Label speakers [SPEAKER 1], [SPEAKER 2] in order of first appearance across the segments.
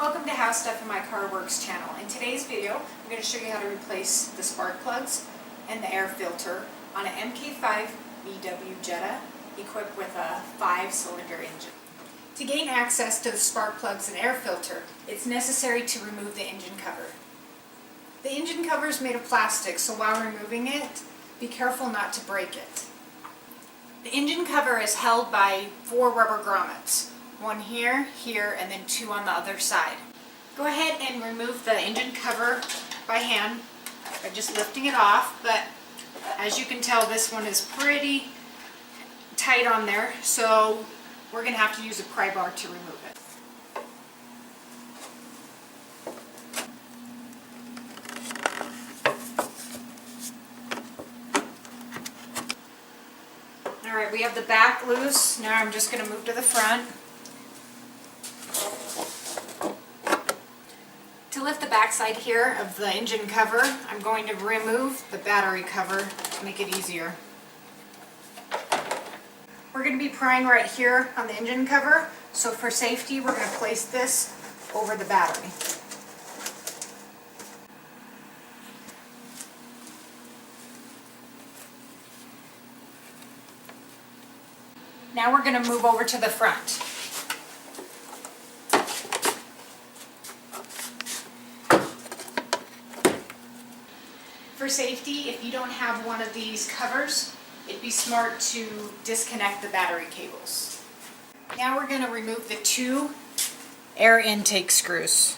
[SPEAKER 1] Welcome to Howstuffinmycarworks channel. In today's video, I'm going to show you how to replace the spark plugs and the air filter on an MK5 VW Jetta equipped with a 5-cylinder engine. To gain access to the spark plugs and air filter, it's necessary to remove the engine cover. The engine cover is made of plastic, so while removing it, be careful not to break it. The engine cover is held by 4 rubber grommets. One here, here, and then 2 on the other side. Go ahead and remove the engine cover by hand by just lifting it off, but as you can tell, this one is pretty tight on there, so we're going to have to use a pry bar to remove it. Alright, we have the back loose. Now I'm just going to move to the front. To lift the backside here of the engine cover, I'm going to remove the battery cover to make it easier. We're going to be prying right here on the engine cover, so for safety we're going to place this over the battery. Now we're going to move over to the front. For safety, if you don't have one of these covers, it'd be smart to disconnect the battery cables. Now we're going to remove the 2 air intake screws.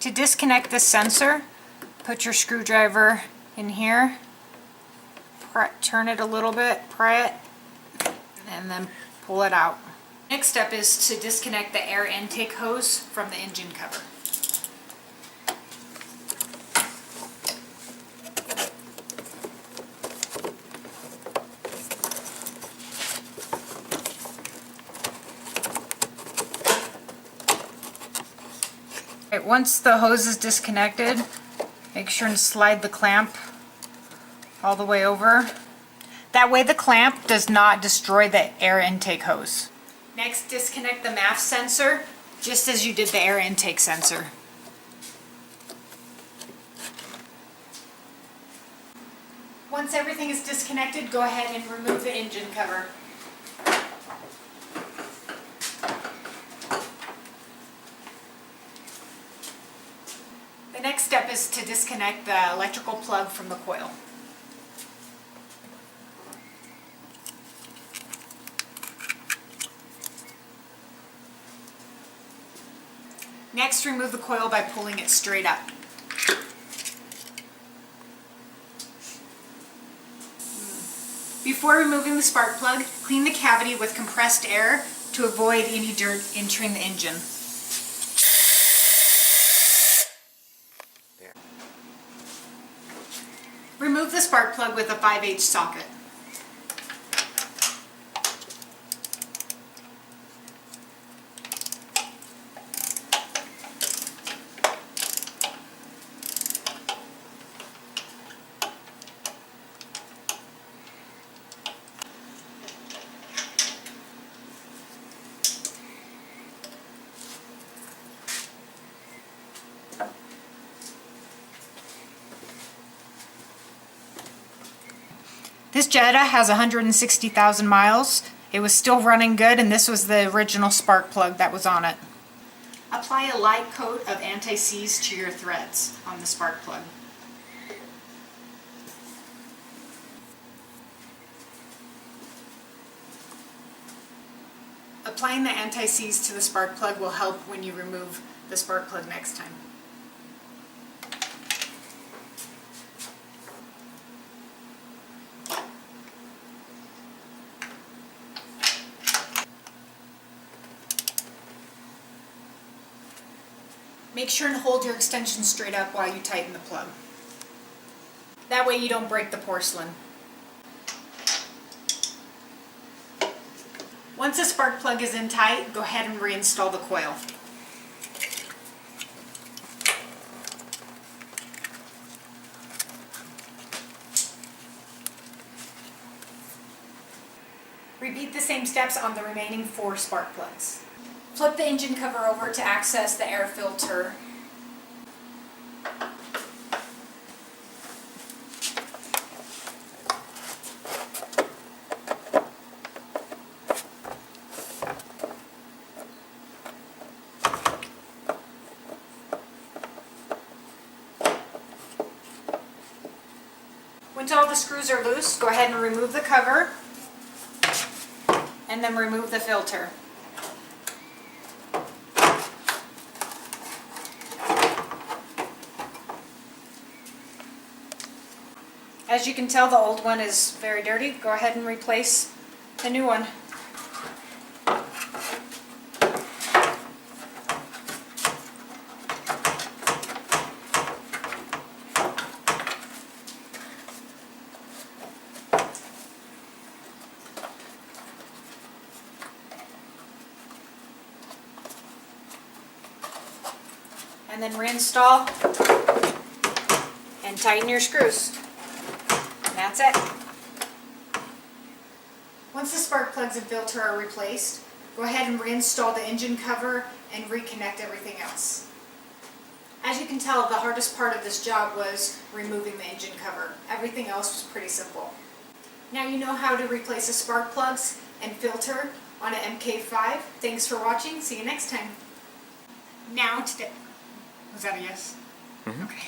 [SPEAKER 1] To disconnect this sensor, put your screwdriver in here, turn it a little bit, pry it, and then pull it out. Next step is to disconnect the air intake hose from the engine cover. Once the hose is disconnected, make sure and slide the clamp all the way over. That way the clamp does not destroy the air intake hose. Next, disconnect the MAF sensor, just as you did the air intake sensor. Once everything is disconnected, go ahead and remove the engine cover. The next step is to disconnect the electrical plug from the coil. Next, remove the coil by pulling it straight up. Before removing the spark plug, clean the cavity with compressed air to avoid any dirt entering the engine. Remove the spark plug with a 5/8 socket. This Jetta has 160,000 miles. It was still running good, and this was the original spark plug that was on it. Apply a light coat of anti-seize to your threads on the spark plug. Applying the anti-seize to the spark plug will help when you remove the spark plug next time. Make sure and hold your extension straight up while you tighten the plug. That way you don't break the porcelain. Once the spark plug is in tight, go ahead and reinstall the coil. Repeat the same steps on the remaining 4 spark plugs. Flip the engine cover over to access the air filter. Once all the screws are loose, go ahead and remove the cover and then remove the filter. As you can tell, the old one is very dirty. Go ahead and replace the new one. And then reinstall and tighten your screws. And that's it. Once the spark plugs and filter are replaced, go ahead and reinstall the engine cover and reconnect everything else. As you can tell, the hardest part of this job was removing the engine cover. Everything else was pretty simple. Now you know how to replace the spark plugs and filter on an MK5. Thanks for watching. See you next time. Now today. Was that a yes? Mm-hmm. Okay.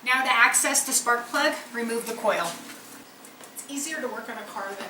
[SPEAKER 1] Now to access the spark plug, remove the coil. It's easier to work on a car than